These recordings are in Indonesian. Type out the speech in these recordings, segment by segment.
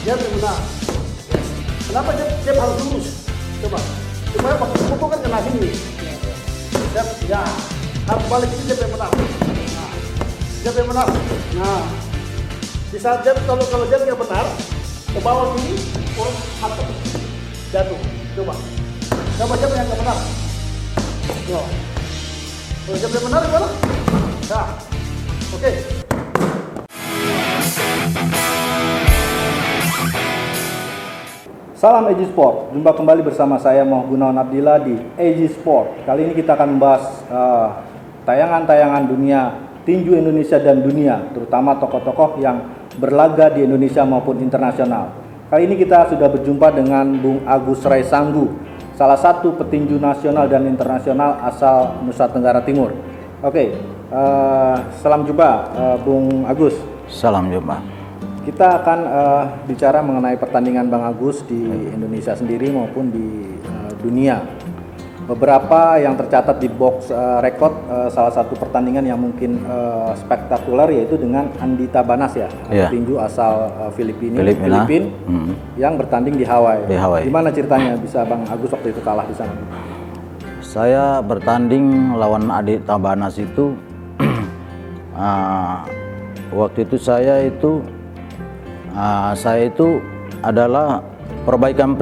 Jab yang benar. Kenapa jab harus lurus? Coba. Supaya pukul kan kena sini. Jab, ya. Harus balik ini jab yang benar. Nah, jab yang benar. Nah, di saat jab, kalau jab yang benar, ke bawah sini, orang hantam, jatuh. Coba. Coba jab yang nggak benar. Yo. Kalau jab yang benar gimana? Nah, oke. Salam Eji Sport, jumpa kembali bersama saya Muhammad Gunawan Abdillah di Eji Sport. Kali ini kita akan membahas tayangan-tayangan dunia tinju Indonesia dan dunia, terutama tokoh-tokoh yang berlaga di Indonesia maupun internasional. Kali ini kita sudah berjumpa dengan Bung Agus Rai Sanggu, salah satu petinju nasional dan internasional asal Nusa Tenggara Timur. Oke, salam jumpa Bung Agus. Salam jumpa. Kita akan bicara mengenai pertandingan Bang Agus di Indonesia sendiri maupun di dunia. Beberapa yang tercatat di box record, salah satu pertandingan yang mungkin spektakuler yaitu dengan Andi Tabanas ya, petinju asal Filipina yang bertanding di Hawaii. Gimana ceritanya bisa Bang Agus waktu itu kalah di sana? Saya bertanding lawan Andi Tabanas itu waktu itu saya itu adalah perbaikan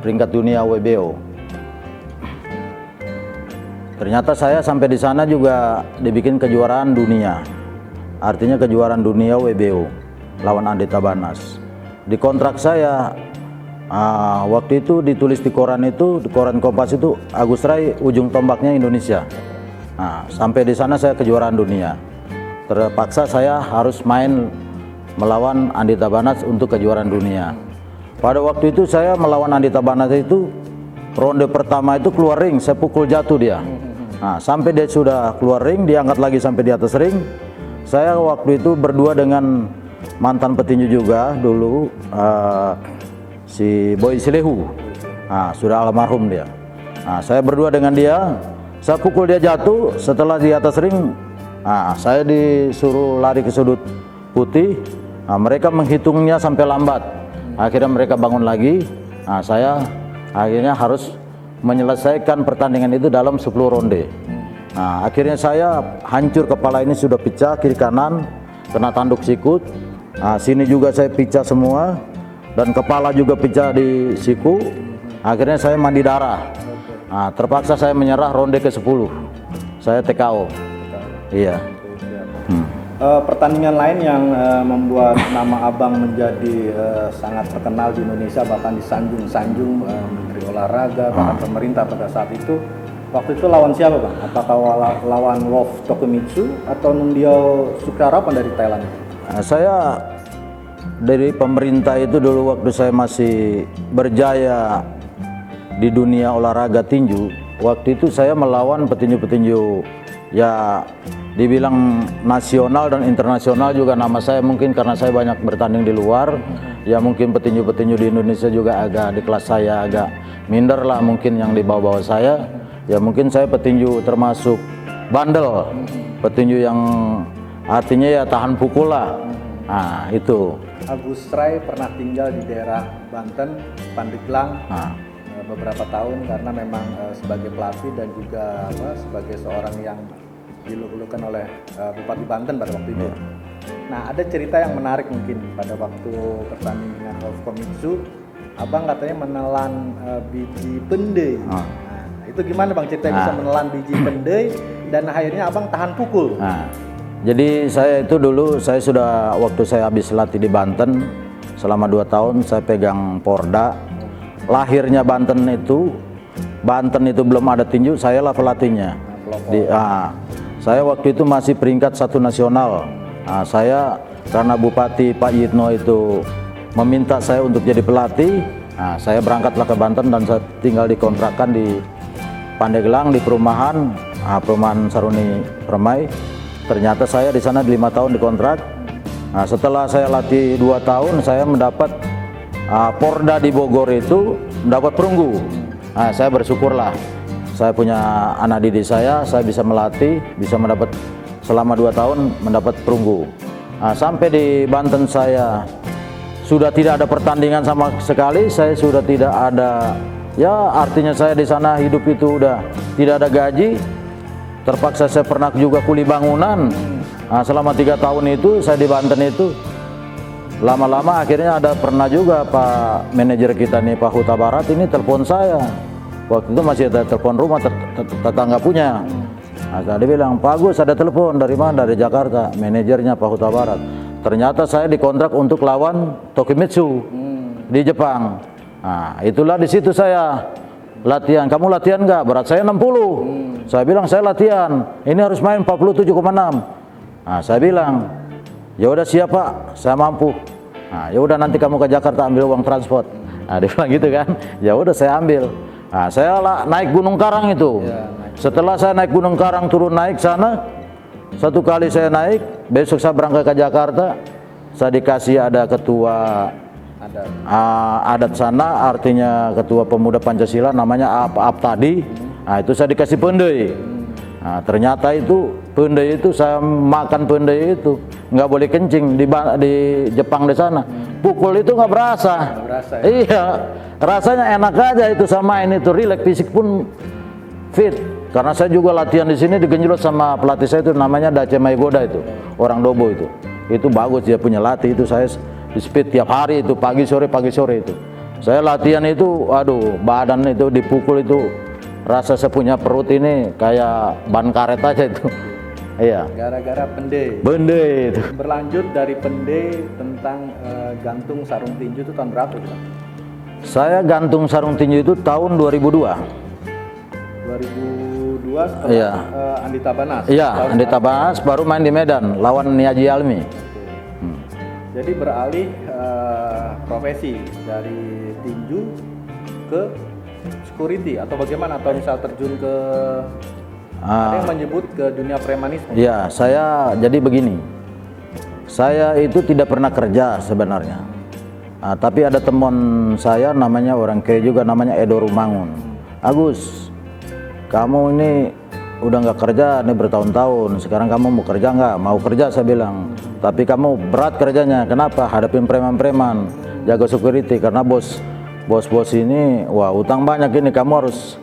peringkat dunia WBO. Ternyata saya sampai di sana juga dibikin kejuaraan dunia, artinya kejuaraan dunia WBO lawan Andi Tabanas. Di kontrak saya waktu itu ditulis di koran Kompas itu Agus Rai ujung tombaknya Indonesia. Nah, sampai di sana saya kejuaraan dunia. Terpaksa saya harus main melawan Andi Tabanas untuk kejuaraan dunia. Pada waktu itu saya melawan Andi Tabanas itu ronde pertama itu keluar ring, saya pukul jatuh dia. Nah, sampai dia sudah keluar ring, diangkat lagi sampai di atas ring. Saya waktu itu berdua dengan mantan petinju juga dulu, si Boy Silehu. Nah, sudah almarhum dia. Nah, saya berdua dengan dia, saya pukul dia jatuh. Setelah di atas ring, saya disuruh lari ke sudut putih. Mereka menghitungnya sampai lambat. Akhirnya mereka bangun lagi. Saya akhirnya harus menyelesaikan pertandingan itu dalam 10 ronde. Akhirnya saya hancur, kepala ini sudah pecah kiri kanan, kena tanduk sikut. Sini juga saya pecah semua dan kepala juga pecah di siku. Akhirnya saya mandi darah. Terpaksa saya menyerah ronde ke-10. Saya TKO. Iya. Pertandingan lain yang membuat nama Abang menjadi sangat terkenal di Indonesia, bahkan disanjung-sanjung Menteri Olahraga, bahkan pemerintah pada saat itu. Waktu itu lawan siapa Bang? Apakah lawan Wolf Tokumitsu atau Nundio Sukrarapan dari Thailand? Saya dari pemerintah itu dulu waktu saya masih berjaya di dunia olahraga tinju. Waktu itu saya melawan petinju-petinju ya dibilang nasional dan internasional juga. Nama saya mungkin karena saya banyak bertanding di luar, ya mungkin petinju-petinju di Indonesia juga agak di kelas saya agak minder lah mungkin yang di bawah-bawah saya. Ya mungkin saya petinju termasuk bandel, petinju yang artinya ya tahan pukul lah. Nah itu. Agus Rai pernah tinggal di daerah Banten, Pandeglang beberapa tahun karena memang sebagai pelatih dan juga sebagai seorang yang dilulukan oleh Bupati Banten pada waktu itu. Nah, ada cerita yang menarik mungkin pada waktu pertandingan Wolf Komitsu, Abang katanya menelan biji pendai. Nah, itu gimana Bang ceritanya bisa menelan biji pendai dan akhirnya Abang tahan pukul? Jadi saya itu dulu waktu saya habis latih di Banten selama 2 tahun saya pegang Porda. Lahirnya Banten itu belum ada tinju, saya lah pelatihnya. Saya waktu itu masih peringkat 1 nasional. Saya karena Bupati Pak Yitno itu meminta saya untuk jadi pelatih, saya berangkatlah ke Banten dan saya tinggal dikontrakan di Pandeglang di perumahan Saruni Permai. Ternyata saya di sana 5 tahun dikontrak. Setelah saya latih 2 tahun, saya mendapat Porda di Bogor itu mendapat perunggu. Saya bersyukurlah. Saya punya anak didik saya bisa melatih, bisa mendapat selama 2 tahun mendapat perunggu. Sampai di Banten saya sudah tidak ada pertandingan sama sekali, saya sudah tidak ada, ya artinya saya di sana hidup itu udah tidak ada gaji. Terpaksa saya pernah juga kuli bangunan. Selama 3 tahun itu saya di Banten itu, lama-lama akhirnya ada pernah juga Pak manajer kita nih, Pak Huta Barat ini telepon saya. Waktu itu masih ada telepon rumah tetangga punya. Dia bilang, Pak Agus ada telepon dari mana? Dari Jakarta, manajernya Pak Huta Barat. Ternyata saya dikontrak untuk lawan Tokimitsu di Jepang. Itulah di situ saya latihan. Kamu latihan nggak? Berat saya 60. Saya bilang saya latihan. Ini harus main 47,6. Saya bilang, ya udah siap Pak, saya mampu. Ya udah nanti kamu ke Jakarta ambil uang transport. Dia bilang gitu kan. Ya udah saya ambil. Saya naik Gunung Karang itu. Setelah saya naik Gunung Karang, turun naik sana, satu kali saya naik, besok saya berangkat ke Jakarta, saya dikasih ada ketua adat sana, artinya ketua pemuda Pancasila, namanya Aptadi. Itu saya dikasih pendai. Ternyata itu pendai itu saya makan pendai itu nggak boleh kencing di Jepang di sana. Pukul itu nggak berasa. Ya? Iya, rasanya enak aja itu sama ini tuh, rileks, fisik pun fit. Karena saya juga latihan di sini digenjot sama pelatih saya itu namanya Dace Maigoda itu, orang Dobo itu. Itu bagus dia punya latih itu, saya di speed tiap hari itu pagi sore itu. Saya latihan itu, aduh badan itu dipukul itu rasa saya punya perut ini kayak ban karet aja itu. Iya. Gara-gara pendai. Pendai itu. Berlanjut dari pendai tentang gantung sarung tinju itu tahun berapa itu? Saya gantung sarung tinju itu tahun 2002. 2002 setelah Andi Tabanas. Iya, Andi Tabanas baru main di Medan lawan Niaji Almi. Jadi beralih profesi dari tinju ke security atau bagaimana, atau misal terjun ke ada yang menyebut ke dunia premanisme. Iya, saya jadi begini. Saya itu tidak pernah kerja sebenarnya. Tapi ada teman saya namanya orang kaya juga, namanya Edo Rumangun. Agus, kamu ini udah nggak kerja nih bertahun-tahun, sekarang kamu mau kerja nggak? Mau kerja, saya bilang. Tapi kamu berat kerjanya, kenapa? Hadapin preman-preman, jaga security, karena bos ini, wah utang banyak ini, kamu harus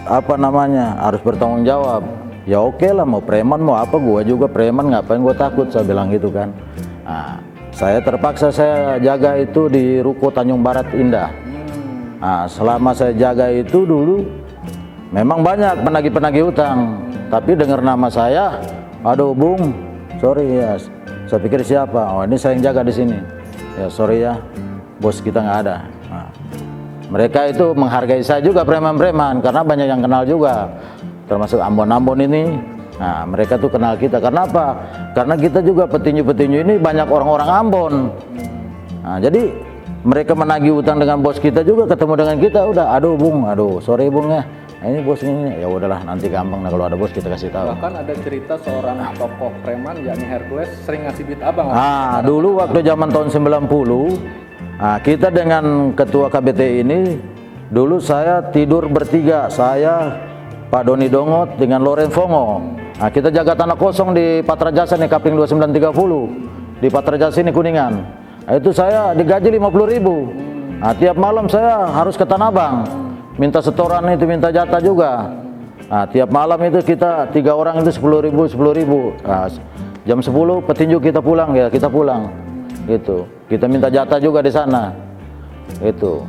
apa namanya, harus bertanggung jawab. Ya oke lah, mau preman mau apa, gua juga preman, ngapain gua takut, saya bilang gitu kan. Saya terpaksa saya jaga itu di Ruko Tanjung Barat Indah. Selama saya jaga itu dulu memang banyak penagih-penagih utang, tapi dengar nama saya, aduh Bung, sorry ya, saya pikir siapa? Oh ini saya yang jaga di sini. Ya sorry ya, bos kita nggak ada. Mereka itu menghargai saya juga, preman-preman, karena banyak yang kenal juga, termasuk Ambon-Ambon ini. Mereka tuh kenal kita. Karena apa? Karena kita juga petinju-petinju ini banyak orang-orang Ambon. Jadi mereka menagih utang dengan bos kita juga, ketemu dengan kita, udah, aduh Bung, aduh sorry Bung ya, ini bos ini, ya udahlah nanti gampang, nah kalau ada bos kita kasih tahu. Bahkan ada cerita seorang tokoh preman yakni Hercules sering ngasih duit abang. Dulu waktu zaman tahun 90, kita dengan ketua KBT ini, dulu saya tidur bertiga, saya, Pak Doni Dongot dengan Loren Fongo. Kita jaga tanah kosong di Patra Jasa nih, Kapling 2930 di Patra Jasa ini Kuningan. Itu saya digaji 50.000. Tiap malam saya harus ke Tanah Abang, minta setoran itu, minta jatah juga. Tiap malam itu kita 3 orang itu 10.000. Jam 10 petinju kita pulang, ya kita pulang. Gitu. Kita minta jatah juga di sana. Itu.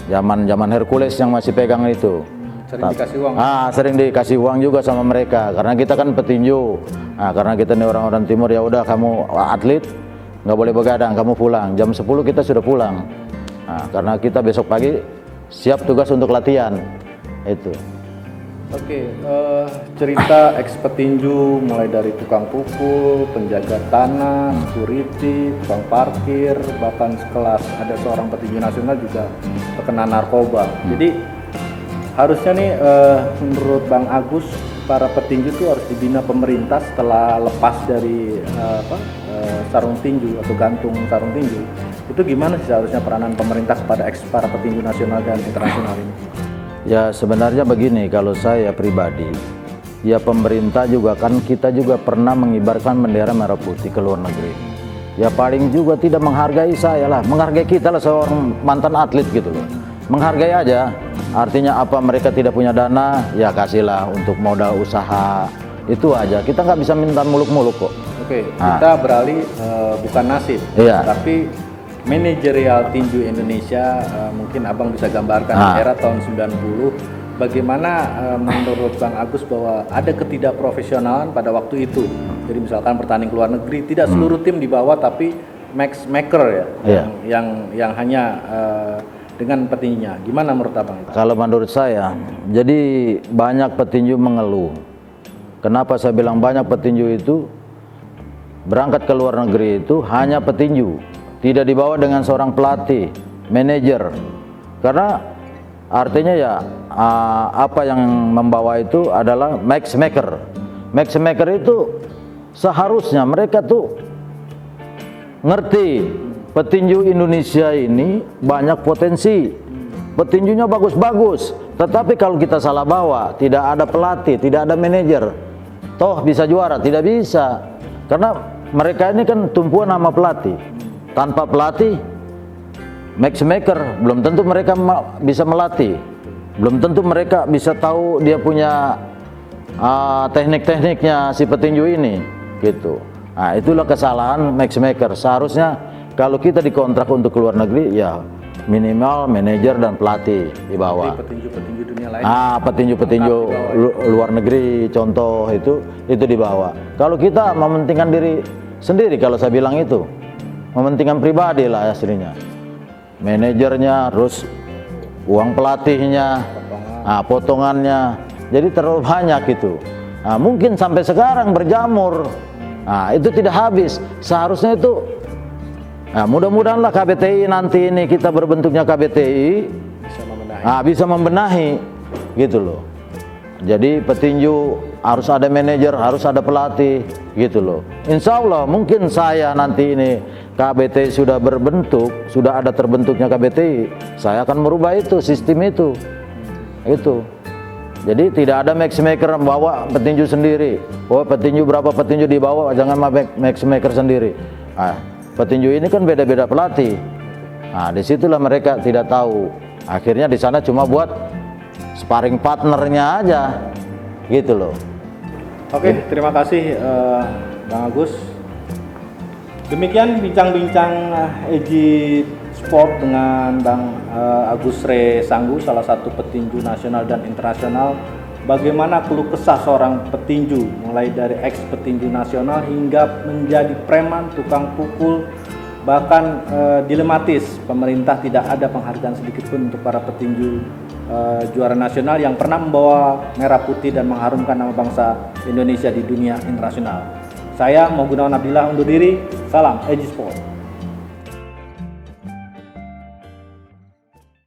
Zaman Hercules yang masih pegang itu. Sering dikasih uang. Sering dikasih uang juga sama mereka, karena kita kan petinju. Karena kita nih orang-orang timur, ya udah kamu atlet, nggak boleh begadang, kamu pulang. Jam 10 kita sudah pulang. Karena kita besok pagi siap tugas untuk latihan. Itu. Oke, cerita eks petinju mulai dari tukang pukul, penjaga tanah, security, tukang parkir, bahkan sekelas ada seorang petinju nasional juga terkena narkoba. Jadi harusnya nih menurut Bang Agus, para petinju itu harus dibina pemerintah setelah lepas dari sarung tinju atau gantung sarung tinju. Itu gimana sih seharusnya peranan pemerintah kepada para petinju nasional dan internasional ini? Ya sebenarnya begini, kalau saya pribadi, ya pemerintah juga kan, kita juga pernah mengibarkan bendera merah putih ke luar negeri. Ya paling juga tidak menghargai saya lah, menghargai kita lah seorang mantan atlet gitu loh. Menghargai aja, artinya apa, mereka tidak punya dana, ya kasihlah untuk modal usaha, itu aja. Kita nggak bisa minta muluk-muluk kok. Oke, kita beralih bukan nasib, Iya. tapi manajerial tinju Indonesia. Mungkin abang bisa gambarkan era tahun 90, bagaimana menurut Bang Agus bahwa ada ketidakprofesionalan pada waktu itu. Jadi misalkan bertanding ke luar negeri, tidak seluruh tim dibawa, tapi matchmaker ya, yang hanya dengan petinjunya. Gimana menurut abang? Kalau menurut saya, jadi banyak petinju mengeluh. Kenapa saya bilang banyak petinju itu berangkat ke luar negeri itu hanya petinju, tidak dibawa dengan seorang pelatih, manajer. Karena artinya ya apa yang membawa itu adalah matchmaker. Matchmaker itu seharusnya mereka tuh ngerti petinju Indonesia ini banyak potensi, petinjunya bagus-bagus, tetapi kalau kita salah bawa, tidak ada pelatih, tidak ada manajer, toh bisa juara? Tidak bisa, karena mereka ini kan tumpuan nama pelatih. Tanpa pelatih, matchmaker belum tentu mereka bisa melatih, belum tentu mereka bisa tahu dia punya teknik-tekniknya si petinju ini gitu. Nah, itulah kesalahan matchmaker. Seharusnya kalau kita dikontrak untuk keluar negeri, ya minimal manajer dan pelatih di bawah. Petinju-petinju dunia lain. Petinju-petinju luar negeri contoh itu di bawah. Kalau kita mementingkan diri sendiri, kalau saya bilang itu mementingkan pribadi lah aslinya. Manajernya, terus uang pelatihnya, potongannya, jadi terlalu banyak itu. Nah, mungkin sampai sekarang berjamur. Nah, itu tidak habis. Seharusnya itu, nah, mudah-mudahanlah KBTI nanti ini, kita berbentuknya KBTI bisa membenahi gitu loh. Jadi petinju harus ada manajer, harus ada pelatih gitu loh. Insya Allah mungkin saya nanti ini KBTI sudah berbentuk, sudah ada terbentuknya KBTI, saya akan merubah itu, sistem itu. Jadi tidak ada matchmaker bawa petinju sendiri. Oh, petinju berapa petinju dibawa, jangan matchmaker sendiri. Nah, petinju ini kan beda-beda pelatih. Nah, disitulah mereka tidak tahu. Akhirnya di sana cuma buat sparring partnernya aja, gitu loh. Oke, terima kasih Bang Agus. Demikian bincang-bincang Eji Sport dengan Bang Agus Re Sanggu, salah satu petinju nasional dan internasional. Bagaimana keluh kesah seorang petinju, mulai dari ex petinju nasional hingga menjadi preman, tukang pukul, bahkan dilematis. Pemerintah tidak ada penghargaan sedikit pun untuk para petinju juara nasional yang pernah membawa merah putih dan mengharumkan nama bangsa Indonesia di dunia internasional. Saya Mo Gunawan Abdillah undur diri. Salam Eji Sport.